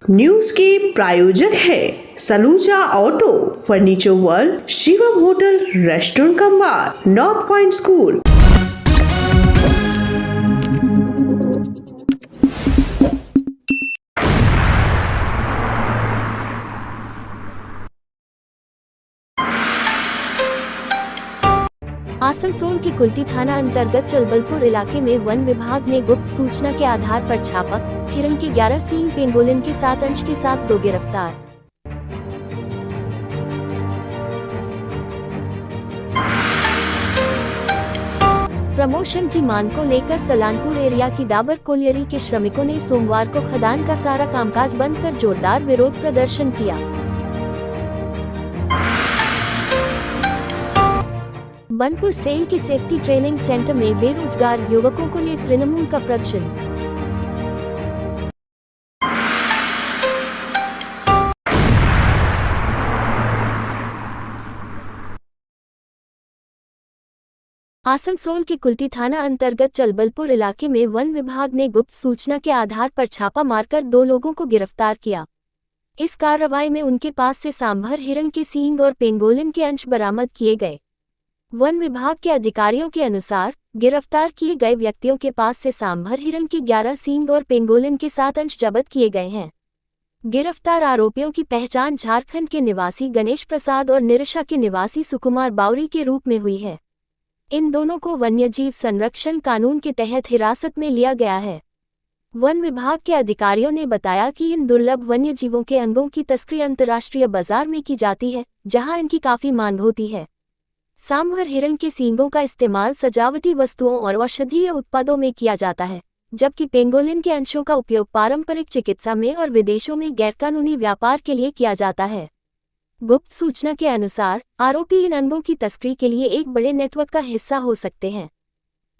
News के प्रायोजक है Saluja auto, furniture world, Shivam hotel, restaurant cum bar, north point school. Asansol के कुल्टी थाना अंतर्गत चलबलपुर इलाके में वन विभाग ने गुप्त सूचना के आधार पर छापा, हिरण के 11 सींग पेंगोलिन के 7 अंश के साथ 2 गिरफ्तार। प्रमोशन की मांग को लेकर सलानपुर एरिया की डाबर कोलियरी के श्रमिकों ने सोमवार को खदान का सारा कामकाज बंद कर जोरदार विरोध प्रदर्शन किया। बनपुर सेल के सेफ्टी ट्रेनिंग सेंटर में बेरोजगार युवकों को लिए तृणमूल का प्रदर्शन। आसनसोल के कुल्टी थाना अंतर्गत चलबलपुर इलाके में वन विभाग ने गुप्त सूचना के आधार पर छापा मारकर 2 लोगों को गिरफ्तार किया। इस कार्रवाई में उनके पास से सांभर हिरण के सींग और पेंगोलिन के अंश बरामद किए गए। वन विभाग के अधिकारियों के अनुसार गिरफ्तार किए गए व्यक्तियों के पास से सांभर हिरण के 11 सींग और पेंगोलिन के 7 अंश जब्त किए गए हैं। गिरफ्तार आरोपियों की पहचान झारखंड के निवासी गणेश प्रसाद और निरशा के निवासी सुकुमार बावरी के रूप में हुई है। इन दोनों को वन्यजीव संरक्षण कानून के तहत हिरासत में लिया गया है। वन विभाग के अधिकारियों ने बताया कि इन दुर्लभ वन्यजीवों के अंगों की तस्करी अंतर्राष्ट्रीय बाजार में की जाती है, जहां इनकी काफी मांग होती है। सांभर हिरण के सींगों का इस्तेमाल सजावटी वस्तुओं और औषधीय उत्पादों में किया जाता है, जबकि पेंगोलिन के अंशों का उपयोग पारंपरिक चिकित्सा में और विदेशों में गैरकानूनी व्यापार के लिए किया जाता है। गुप्त सूचना के अनुसार आरोपी इन अंगों की तस्करी के लिए एक बड़े नेटवर्क का हिस्सा हो सकते हैं।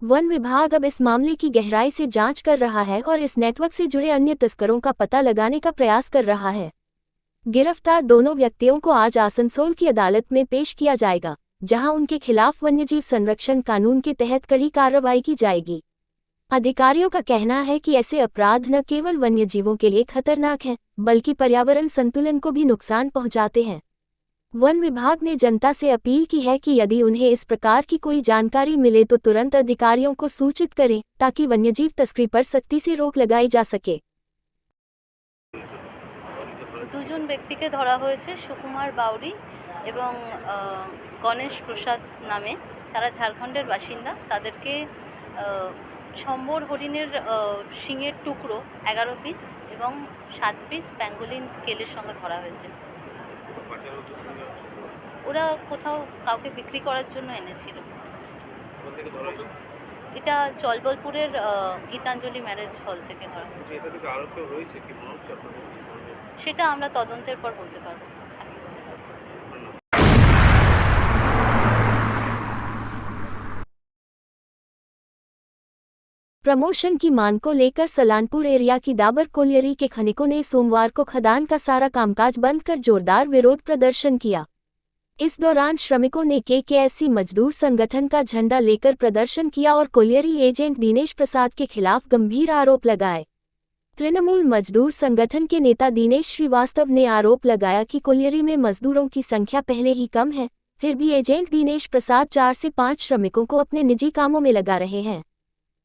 वन विभाग अब इस मामले की गहराई से जांच कर रहा है और इस नेटवर्क से जुड़े अन्य तस्करों का पता लगाने का प्रयास कर रहा है। गिरफ्तार दोनों व्यक्तियों को आज आसनसोल की अदालत में पेश किया जाएगा, जहां उनके खिलाफ वन्यजीव संरक्षण कानून के तहत कड़ी कार्रवाई की जाएगी। अधिकारियों का कहना है कि ऐसे अपराध न केवल वन्यजीवों के लिए खतरनाक हैं, बल्कि पर्यावरण संतुलन को भी नुकसान पहुंचाते हैं। वन विभाग ने जनता से अपील की है कि यदि उन्हें इस प्रकार की कोई जानकारी मिले तो तुरंत अधिकारियों को सूचित करें, ताकि वन्यजीव तस्करी पर सख्ती से रोक लगाई जा सके। দুজন ব্যক্তিকে ধরা হয়েছে, সুকুমার বাউরি এবং গণেশ প্রসাদ নামে। তারা ঝাড়খণ্ডের বাসিন্দা। তাদেরকে সম্বর হরিণের শিঙের টুকরো 11 পিস এবং 7 পিস প্যাঙ্গোলিন স্কেলের সঙ্গে ধরা হয়েছে। ওরা কোথাও কাউকে বিক্রি করার জন্য এনেছিল। এটা চলবলপুরের গীতাঞ্জলি ম্যারেজ হল থেকে ধরা হয়েছে। সেটা আমরা তদন্তের পর বলতে পারবো। प्रमोशन की मांग को लेकर सलानपुर एरिया की डाबर कोलियरी के खनिकों ने सोमवार को खदान का सारा कामकाज बंद कर जोरदार विरोध प्रदर्शन किया। इस दौरान श्रमिकों ने केकेएससी मजदूर संगठन का झंडा लेकर प्रदर्शन किया और कोलियरी एजेंट दिनेश प्रसाद के खिलाफ गंभीर आरोप लगाए। तृणमूल मजदूर संगठन के नेता दिनेश श्रीवास्तव ने आरोप लगाया कि कोलियरी में मजदूरों की संख्या पहले ही कम है, फिर भी एजेंट दिनेश प्रसाद 4 से 5 श्रमिकों को अपने निजी कामों में लगा रहे हैं।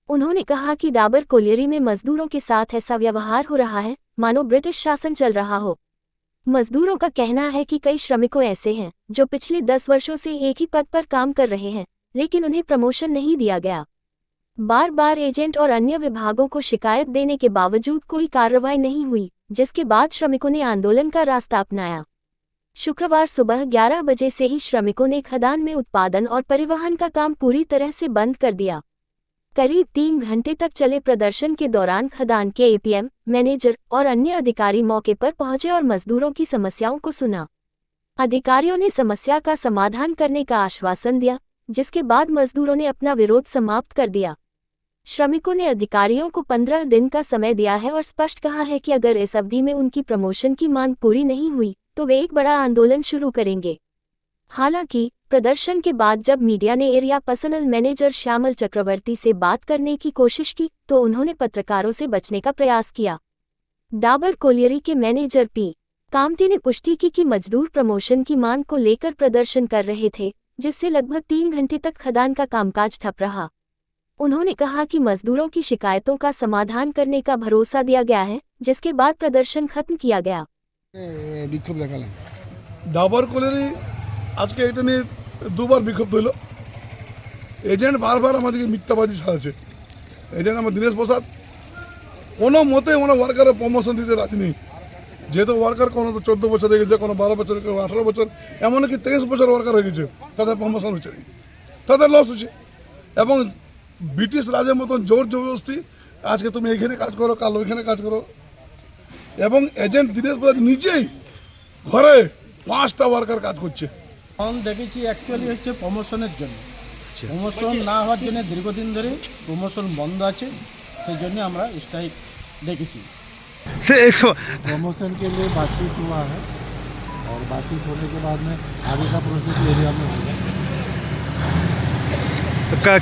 उन्होंने कहा कि डाबर कोलियरी में मजदूरों के साथ ऐसा व्यवहार हो रहा है मानो ब्रिटिश शासन चल रहा हो। मजदूरों का कहना है कि कई श्रमिकों ऐसे हैं जो पिछले 10 वर्षों से एक ही पद पर काम कर रहे हैं, लेकिन उन्हें प्रमोशन नहीं दिया गया। बार बार एजेंट और अन्य विभागों को शिकायत देने के बावजूद कोई कार्रवाई नहीं हुई, जिसके बाद श्रमिकों ने आंदोलन का रास्ता अपनाया। शुक्रवार सुबह 11 बजे से ही श्रमिकों ने खदान में उत्पादन और परिवहन का काम पूरी तरह से बंद कर दिया। करीब 3 घंटे तक चले प्रदर्शन के दौरान खदान के एपीएम, मैनेजर और अन्य अधिकारी मौके पर पहुंचे और मजदूरों की समस्याओं को सुना। अधिकारियों ने समस्या का समाधान करने का आश्वासन दिया, जिसके बाद मजदूरों ने अपना विरोध समाप्त कर दिया। श्रमिकों ने अधिकारियों को 15 दिन का समय दिया है और स्पष्ट कहा है कि अगर इस अवधि में उनकी प्रमोशन की मांग पूरी नहीं हुई तो वे एक बड़ा आंदोलन शुरू करेंगे। हालांकि प्रदर्शन के बाद जब मीडिया ने एरिया पर्सनल मैनेजर श्यामल चक्रवर्ती से बात करने की कोशिश की तो उन्होंने पत्रकारों से बचने का प्रयास किया। डाबर कोलियरी के मैनेजर पी कामटे ने पुष्टि की कि मजदूर प्रमोशन की मांग को लेकर प्रदर्शन कर रहे थे, जिससे लगभग 3 घंटे तक खदान का कामकाज ठप रहा। उन्होंने कहा कि मजदूरों की शिकायतों का समाधान करने का भरोसा दिया गया है, जिसके बाद प्रदर्शन खत्म किया गया। বিক্ষোভ দেখালাম ডাবর কোলেরই আজকে এটা নিয়ে দুবার বিক্ষোভ হইল। এজেন্ট বারবার আমাদেরকে মিথ্যাবাদী সাজাচ্ছে। এজেন্ট আমার দীনেশ প্রসাদ কোনো মতে ওনার ওয়ার্কারের প্রমোশন দিতে রাজি নেই। যেহেতু ওয়ার্কার কোনো 14 বছর হয়ে গেছে, কোনো 12 বছর, কেউ 18 বছর, এমনকি 23 বছর ওয়ার্কার হয়ে গেছে, তাদের প্রমোশন হচ্ছে না, তাদের লস হচ্ছে। এবং ব্রিটিশ রাজের মতন জোর জবরদস্তি আজকে তুমি এইখানে কাজ করো, কাল ওইখানে কাজ করো। এবং এজেন্ট দীনেশ প্রসাদ নিজেই ঘরে 5টা ওয়ার্কার কাজ করছে। কারণ দেখেছি অ্যাকচুয়ালি হচ্ছে প্রমোশনের জন্য, প্রমোশন না হওয়ার জন্য দীর্ঘদিন ধরে প্রমোশন বন্ধ আছে, সেই জন্য আমরা স্ট্রাইক ডেকেছি। प्रमोशन के लिए बातचीत हुआ है और बातचीत होने के बाद में आगे का प्रोसेस एरिया में होगा।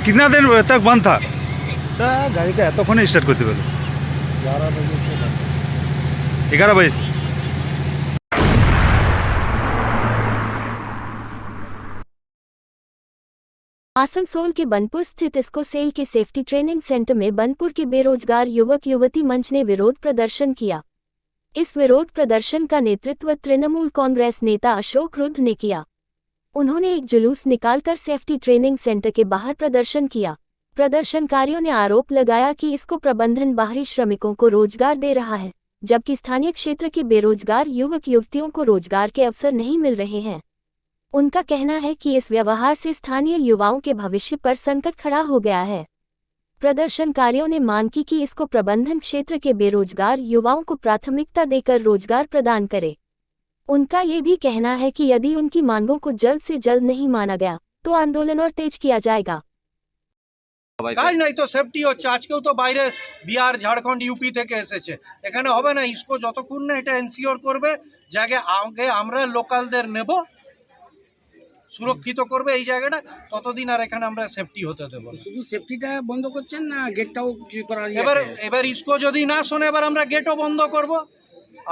कितना दिन तक बंद था? गाड़ी का एतक्षण स्टार्ट करते पारो 11 बजे से बंद। 11 बजे से आसनसोल के बनपुर स्थित इसको सेल के सेफ्टी ट्रेनिंग सेंटर में बनपुर के बेरोजगार युवक युवती मंच ने विरोध प्रदर्शन किया। इस विरोध प्रदर्शन का नेतृत्व तृणमूल कांग्रेस नेता अशोक रुद्र ने किया। उन्होंने एक जुलूस निकालकर सेफ्टी ट्रेनिंग सेंटर के बाहर प्रदर्शन किया। प्रदर्शनकारियों ने आरोप लगाया कि इसको प्रबंधन बाहरी श्रमिकों को रोजगार दे रहा है, जबकि स्थानीय क्षेत्र के बेरोजगार युवक युवतियों को रोजगार के अवसर नहीं मिल रहे हैं। उनका कहना है कि इस व्यवहार से स्थानीय युवाओं के भविष्य पर संकट खड़ा हो गया है। प्रदर्शनकारियों ने मांग की कि इसको प्रबंधन क्षेत्र के बेरोजगार युवाओं को प्राथमिकता देकर रोजगार प्रदान करे। उनका ये भी कहना है कि यदि उनकी मांगों को जल्द से जल्द नहीं माना गया तो आंदोलन और तेज किया जाएगा। কাজ নাই তো সেফটি হচ্ছে। আজকেও তো বাইরে বিহার, ঝাড়খণ্ড, ইউপি থেকে এসেছে, এখানে হবে না। ইসকো যতক্ষণ না এটা এনসিওর করবে যে আগে আমরা লোকালদের নেব, সুরক্ষিত করবে এই জায়গাটা, ততদিন আর এখানে আমরা সেফটি হতে দেবো না। শুধু সেফটিটা বন্ধ করছেন না গেটটাও করার? এবার ইসকো যদি না শোনে, এবার আমরা গেটও বন্ধ করব।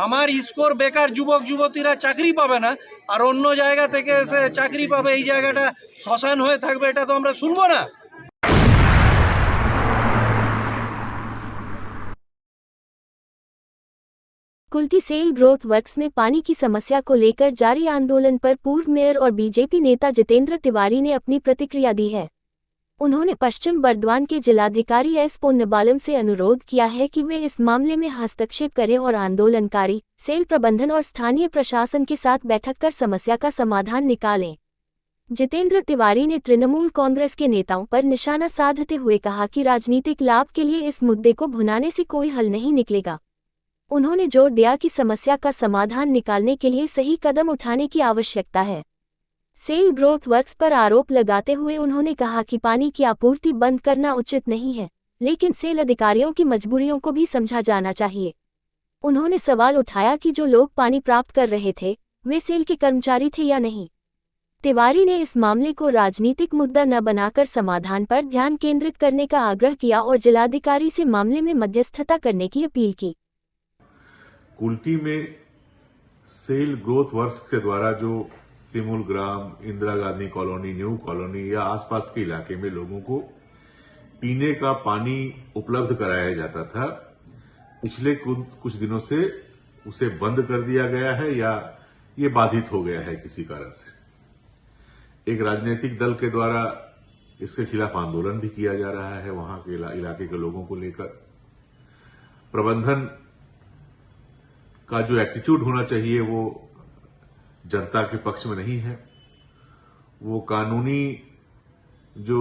আমার ইসকোর বেকার যুবক যুবতীরা চাকরি পাবে না, আর অন্য জায়গা থেকে এসে চাকরি পাবে, এই জায়গাটা শ্মশান হয়ে থাকবে, এটা তো আমরা শুনবো না। कुल्टी सेल ग्रोथ वर्क्स में पानी की समस्या को लेकर जारी आंदोलन पर पूर्व मेयर और बीजेपी नेता जितेंद्र तिवारी ने अपनी प्रतिक्रिया दी है। उन्होंने पश्चिम बर्दवान के जिलाधिकारी एस पुन्नबालम से अनुरोध किया है कि वे इस मामले में हस्तक्षेप करें और आंदोलनकारी, सेल प्रबंधन और स्थानीय प्रशासन के साथ बैठक कर समस्या का समाधान निकालें। जितेंद्र तिवारी ने तृणमूल कांग्रेस के नेताओं पर निशाना साधते हुए कहा कि राजनीतिक लाभ के लिए इस मुद्दे को भुनाने से कोई हल नहीं निकलेगा। उन्होंने जोर दिया कि समस्या का समाधान निकालने के लिए सही कदम उठाने की आवश्यकता है। सेल ग्रोथ वर्क्स पर आरोप लगाते हुए उन्होंने कहा कि पानी की आपूर्ति बंद करना उचित नहीं है, लेकिन सेल अधिकारियों की मजबूरियों को भी समझा जाना चाहिए। उन्होंने सवाल उठाया कि जो लोग पानी प्राप्त कर रहे थे वे सेल के कर्मचारी थे या नहीं। तिवारी ने इस मामले को राजनीतिक मुद्दा न बनाकर समाधान पर ध्यान केंद्रित करने का आग्रह किया और जिलाधिकारी से मामले में मध्यस्थता करने की अपील की। कुल्टी में सेल ग्रोथ वर्क्स के द्वारा जो Simul Gram, Indira Gandhi colony, new colony या आसपास के इलाके में लोगों को पीने का पानी उपलब्ध कराया जाता था, पिछले कुछ दिनों से उसे बंद कर दिया गया है या ये बाधित हो गया है किसी कारण से। एक राजनीतिक दल के द्वारा इसके खिलाफ आंदोलन भी किया जा रहा है। वहां के इलाके के लोगों को लेकर प्रबंधन का जो एटीट्यूड होना चाहिए वो जनता के पक्ष में नहीं है। वो कानूनी जो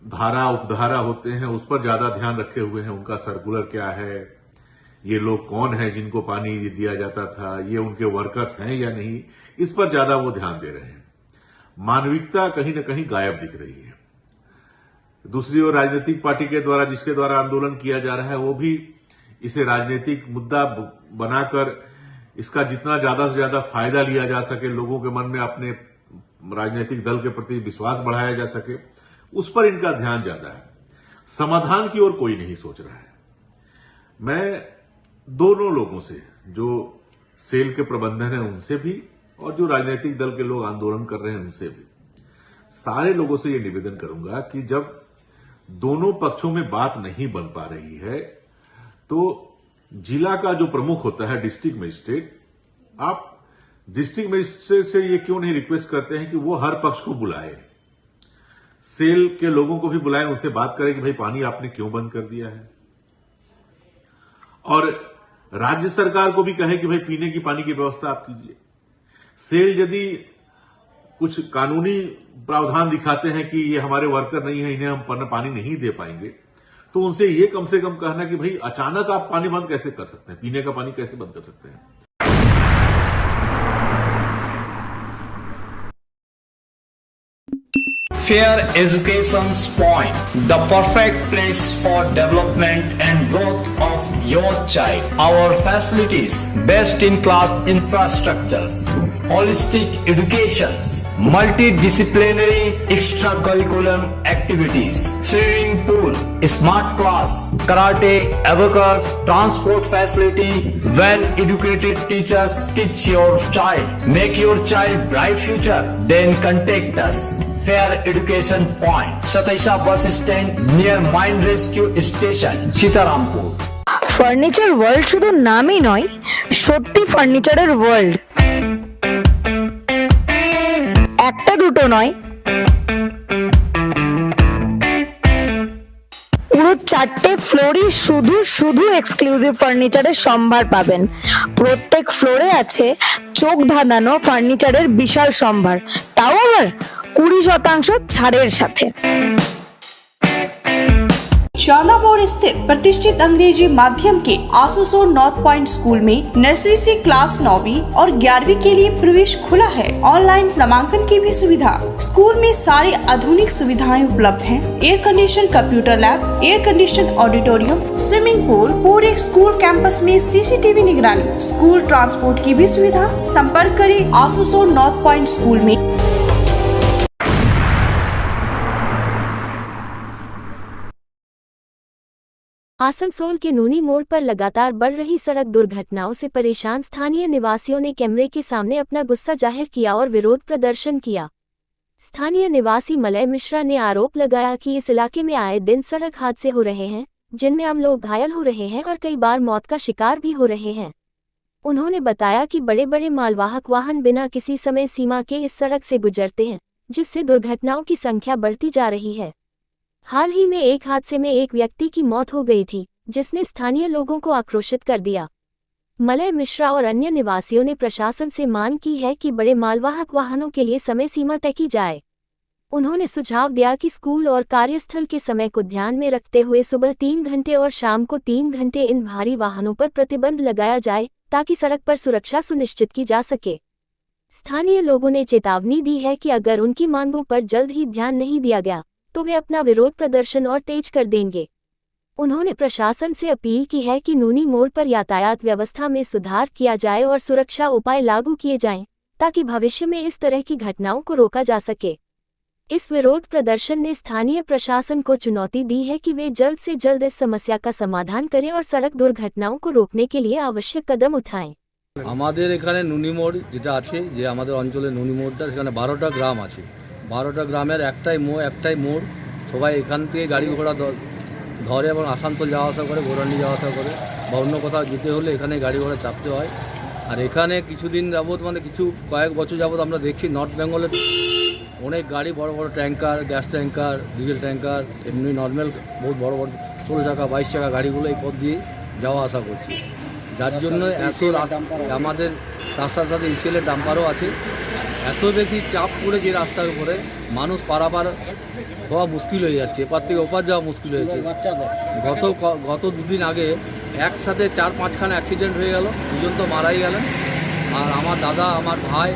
धारा उपधारा होते हैं उस पर ज्यादा ध्यान रखे हुए हैं। उनका सर्कुलर क्या है, ये लोग कौन हैं जिनको पानी दिया जाता था, ये उनके वर्कर्स हैं या नहीं, इस पर ज्यादा वो ध्यान दे रहे हैं। मानविकता कहीं न कहीं गायब दिख रही है। दूसरी ओर राजनीतिक पार्टी के द्वारा जिसके द्वारा आंदोलन किया जा रहा है वो भी इसे राजनीतिक मुद्दा बनाकर इसका जितना ज्यादा से ज्यादा फायदा लिया जा सके, लोगों के मन में अपने राजनीतिक दल के प्रति विश्वास बढ़ाया जा सके, उस पर इनका ध्यान ज्यादा है। समाधान की ओर कोई नहीं सोच रहा है। मैं दोनों लोगों से, जो सेल के प्रबंधन है उनसे भी और जो राजनीतिक दल के लोग आंदोलन कर रहे हैं उनसे भी, सारे लोगों से ये निवेदन करूंगा कि जब दोनों पक्षों में बात नहीं बन पा रही है तो जिला का जो प्रमुख होता है डिस्ट्रिक्ट मजिस्ट्रेट, आप डिस्ट्रिक्ट मजिस्ट्रेट से ये क्यों नहीं रिक्वेस्ट करते हैं कि वो हर पक्ष को बुलाए, सेल के लोगों को भी बुलाएं, उनसे बात करें कि भाई पानी आपने क्यों बंद कर दिया है, और राज्य सरकार को भी कहे कि भाई पीने की पानी की व्यवस्था आप कीजिए। सेल यदि कुछ कानूनी प्रावधान दिखाते हैं कि ये हमारे वर्कर नहीं है, इन्हें हम पानी नहीं दे पाएंगे, तो उनसे ये कम से कम कहना कि भाई अचानक आप पानी बंद कैसे कर सकते हैं, पीने का पानी कैसे बंद कर सकते हैं। Fair Education's Point, the perfect place for development and growth of your child. Our facilities, best in class infrastructures, holistic educations, multidisciplinary extracurricular activities, swimming pool, smart class, karate, abacus, transport facility, well educated teachers teach your child. Make your child bright future. Then contact us. Fair Education Point, Sataisha bus stand near Mine Rescue Station, Sitarampur. Furniture world শুধু নামই নয়, সত্যি ফার্নিচারের world. একটা দুটো নয়, পুরো 4টে ফ্লোরই শুধু শুধু এক্সক্লুসিভ ফার্নিচারের সম্ভার পাবেন। প্রত্যেক ফ্লোরে আছে চোখ ধাঁধানো ফার্নিচারের বিশাল সম্ভার, তাও আবার 20% ছাড়ের সাথে। शाला मोड़ स्थित प्रतिष्ठित अंग्रेजी माध्यम के आसुसोर नॉर्थ पॉइंट स्कूल में नर्सरी से क्लास 9वीं और 11वीं के लिए प्रवेश खुला है। ऑनलाइन नामांकन की भी सुविधा। स्कूल में सारी आधुनिक सुविधाएं उपलब्ध हैं। Air condition computer lab, air condition auditorium, swimming pool, पूरे स्कूल कैंपस में सीसीटीवी निगरानी, स्कूल ट्रांसपोर्ट की भी सुविधा। संपर्क करें आसुसोर नॉर्थ पॉइंट स्कूल में। आसनसोल के नूनी मोड़ पर लगातार बढ़ रही सड़क दुर्घटनाओं से परेशान स्थानीय निवासियों ने कैमरे के सामने अपना गुस्सा जाहिर किया और विरोध प्रदर्शन किया। स्थानीय निवासी मलय मिश्रा ने आरोप लगाया कि इस इलाके में आए दिन सड़क हादसे हो रहे हैं, जिनमें आम लोग घायल हो रहे हैं और कई बार मौत का शिकार भी हो रहे हैं। उन्होंने बताया कि बड़े बड़े मालवाहक वाहन बिना किसी समय सीमा के इस सड़क से गुजरते हैं, जिससे दुर्घटनाओं की संख्या बढ़ती जा रही है। हाल ही में एक हादसे में एक व्यक्ति की मौत हो गई थी, जिसने स्थानीय लोगों को आक्रोशित कर दिया। मलय मिश्रा और अन्य निवासियों ने प्रशासन से मांग की है कि बड़े मालवाहक वाहनों के लिए समय सीमा तय की जाए। उन्होंने सुझाव दिया कि स्कूल और कार्यस्थल के समय को ध्यान में रखते हुए सुबह 3 घंटे और शाम को 3 घंटे इन भारी वाहनों पर प्रतिबंध लगाया जाए, ताकि सड़क पर सुरक्षा सुनिश्चित की जा सके। स्थानीय लोगों ने चेतावनी दी है कि अगर उनकी मांगों पर जल्द ही ध्यान नहीं दिया गया तो वे अपना विरोध प्रदर्शन और तेज कर देंगे। उन्होंने प्रशासन से अपील की है कि नूनी मोड़ पर यातायात व्यवस्था में सुधार किया जाए और सुरक्षा उपाय लागू किए जाएं, ताकि भविष्य में इस तरह की घटनाओं को रोका जा सके। इस विरोध प्रदर्शन ने स्थानीय प्रशासन को चुनौती दी है कि वे जल्द से जल्द इस समस्या का समाधान करें और सड़क दुर्घटनाओं को रोकने के लिए आवश्यक कदम उठाएं। আমাদের এখানে নুনি মোড় যেটা আছে, যে আমাদের অঞ্চলে নুনি মোড়টা, সেখানে 12টা গ্রাম আছে। 12টা গ্রামের একটাই মোড়, সবাই এখান থেকে গাড়ি ঘোড়া ধরে এবং আসানসোল যাওয়া আসা করে, ঘোরানি যাওয়া আসা করে, বা অন্য কোথাও যেতে হলে এখানে গাড়ি ঘোড়া চাপতে হয়। আর এখানে কিছুদিন যাবত, মানে কয়েক বছর যাবত আমরা দেখছি নর্থ বেঙ্গলের অনেক গাড়ি, বড় বড় tanker, gas tanker, diesel tanker, এমনি নর্মাল বহুত বড় বড় 16 চাকা 22 চাকা গাড়িগুলো এই পথ দিয়ে যাওয়া আসা করছে, যার জন্য এত আমাদের রাস্তার সাথে ইসেলের ডাম্পারও আছে। এত বেশি চাপ পড়েছে রাস্তার উপরে, মানুষ পারাপার হওয়া মুশকিল হয়ে যাচ্ছে, এপার থেকে ওপার যাওয়া মুশকিল হয়েছে। গত 2 দিন আগে একসাথে 4-5খানা অ্যাক্সিডেন্ট হয়ে গেল, 2জন তো মারাই গেলেন। আর আমার দাদা, আমার ভাই,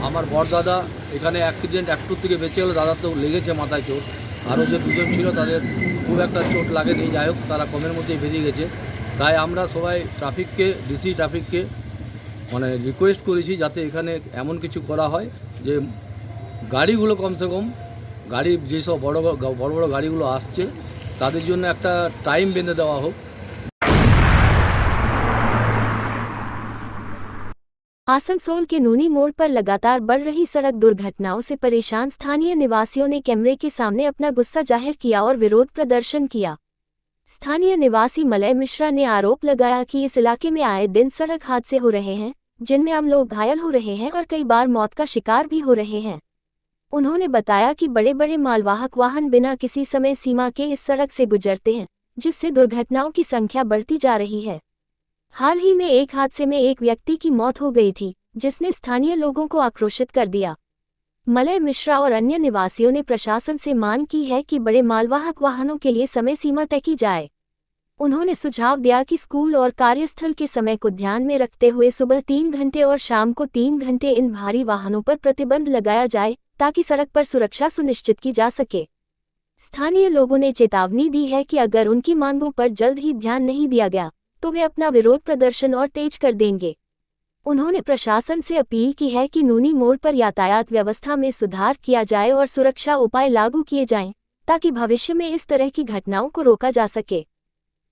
আমার বড় দাদা এখানে অ্যাক্সিডেন্ট একটু থেকে বেঁচে গেলো, দাদার তো লেগেছে মাথায় চোট। আরও যে 2জন ছিল তাদের খুব একটা চোট লাগেনি, যাই হোক তারা কমের মধ্যেই বেরিয়ে গেছে। তাই আমরা সবাই ডিসি ট্রাফিককে মানে রিকোয়েস্ট করেছি যাতে এখানে এমন কিছু করা হয় যে গাড়িগুলো কমসে কম, গাড়ি যেসব বড় বড় গাড়িগুলো আসছে তাদের জন্য একটা টাইম বেঁধে দেওয়া হোক। आसनसोल के नूनी मोड़ पर लगातार बढ़ रही सड़क दुर्घटनाओं से परेशान स्थानीय निवासियों ने कैमरे के सामने अपना गुस्सा जाहिर किया और विरोध प्रदर्शन किया। स्थानीय निवासी मलय मिश्रा ने आरोप लगाया कि इस इलाके में आए दिन सड़क हादसे हो रहे हैं, जिनमें आम लोग घायल हो रहे हैं और कई बार मौत का शिकार भी हो रहे हैं। उन्होंने बताया कि बड़े बड़े मालवाहक वाहन बिना किसी समय सीमा के इस सड़क से गुजरते हैं, जिससे दुर्घटनाओं की संख्या बढ़ती जा रही है। हाल ही में एक हादसे में एक व्यक्ति की मौत हो गई थी, जिसने स्थानीय लोगों को आक्रोशित कर दिया। मलय मिश्रा और अन्य निवासियों ने प्रशासन से मांग की है कि बड़े मालवाहक वाहनों के लिए समय सीमा तय की जाए। उन्होंने सुझाव दिया कि स्कूल और कार्यस्थल के समय को ध्यान में रखते हुए सुबह 3 घंटे और शाम को 3 घंटे इन भारी वाहनों पर प्रतिबंध लगाया जाए, ताकि सड़क पर सुरक्षा सुनिश्चित की जा सके। स्थानीय लोगों ने चेतावनी दी है कि अगर उनकी मांगों पर जल्द ही ध्यान नहीं दिया गया तो वे अपना विरोध प्रदर्शन और तेज कर देंगे। उन्होंने प्रशासन से अपील की है कि नूनी मोड़ पर यातायात व्यवस्था में सुधार किया जाए और सुरक्षा उपाय लागू किए जाएं, ताकि भविष्य में इस तरह की घटनाओं को रोका जा सके।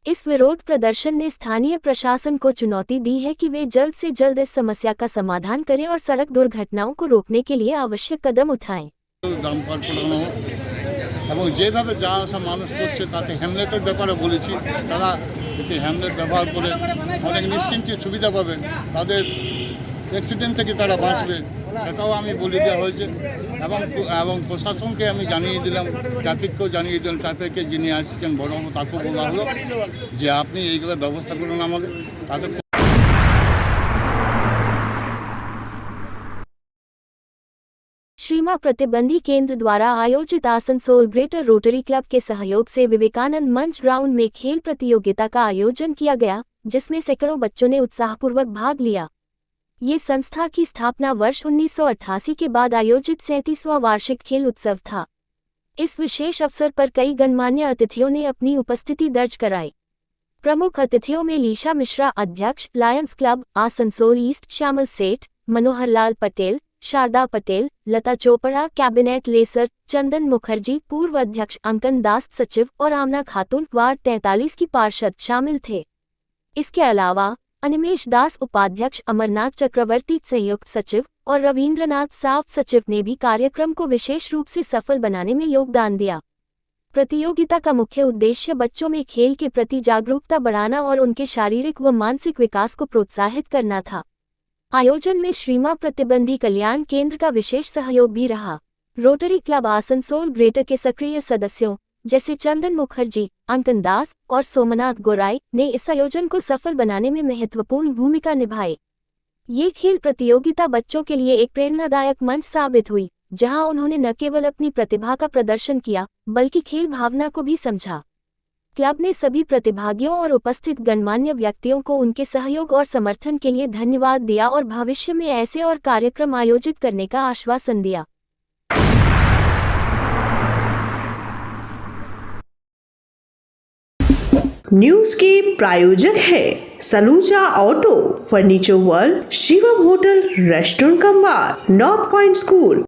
इस विरोध प्रदर्शन ने स्थानीय प्रशासन को चुनौती दी है कि वे जल्द से जल्द इस समस्या का समाधान करें और सड़क दुर्घटनाओं को रोकने के लिए आवश्यक कदम उठाएं। এবং যেভাবে যা আসা মানুষ করছে তাতে হ্যামলেটের ব্যাপারে বলেছি, তারা যদি হ্যামলেট ব্যবহার করে অনেক নিশ্চিন্তে সুবিধা পাবে, তাদের অ্যাক্সিডেন্ট থেকে তারা বাঁচবে, সেটাও আমি বলে দেওয়া হয়েছে। এবং প্রশাসনকে আমি জানিয়ে দিলাম, ট্রাফিককেও জানিয়ে দিলাম, ট্রাফিকে যিনি আসছেন বড়বাবু তাকেও বলা হলো যে আপনি এইগুলো ব্যবস্থা করুন আমাদের তাদের। श्रीमा प्रतिबंधी केंद्र द्वारा आयोजित आसनसोल ग्रेटर रोटरी क्लब के सहयोग से विवेकानंद मंच ग्राउंड में खेल प्रतियोगिता का आयोजन किया गया, जिसमें सैकड़ों बच्चों ने उत्साहपूर्वक भाग लिया। ये संस्था की स्थापना वर्ष 1988 के बाद आयोजित 37वां वार्षिक खेल उत्सव था। इस विशेष अवसर पर कई गणमान्य अतिथियों ने अपनी उपस्थिति दर्ज कराई। प्रमुख अतिथियों में लीशा मिश्रा अध्यक्ष Lions club Asansol east, Shyamal सेठ, मनोहर लाल पटेल, शारदा पटेल, लता चोपड़ा कैबिनेट लेसर, चंदन मुखर्जी पूर्व अध्यक्ष, अंकन दास सचिव और आमना खातून वार्ड 43 की पार्षद शामिल थे। इसके अलावा अनिमेश दास उपाध्यक्ष, अमरनाथ चक्रवर्ती संयुक्त सचिव और रविंद्रनाथ साव सचिव ने भी कार्यक्रम को विशेष रूप से सफल बनाने में योगदान दिया। प्रतियोगिता का मुख्य उद्देश्य बच्चों में खेल के प्रति जागरूकता बढ़ाना और उनके शारीरिक व मानसिक विकास को प्रोत्साहित करना था। आयोजन में श्रीमा प्रतिबंधी कल्याण केंद्र का विशेष सहयोग भी रहा। रोटरी क्लब आसनसोल ग्रेटर के सक्रिय सदस्यों जैसे चंदन मुखर्जी, अंकन दास और सोमनाथ गोराई ने इस आयोजन को सफल बनाने में महत्वपूर्ण भूमिका निभाई। ये खेल प्रतियोगिता बच्चों के लिए एक प्रेरणादायक मंच साबित हुई, जहां उन्होंने न केवल अपनी प्रतिभा का प्रदर्शन किया, बल्कि खेल भावना को भी समझा। क्लब ने सभी प्रतिभागियों और उपस्थित गणमान्य व्यक्तियों को उनके सहयोग और समर्थन के लिए धन्यवाद दिया और भविष्य में ऐसे और कार्यक्रम आयोजित करने का आश्वासन दिया। न्यूज के प्रायोजक है Saluja auto, furniture world, Shivam hotel, restaurant cum bar, north point school.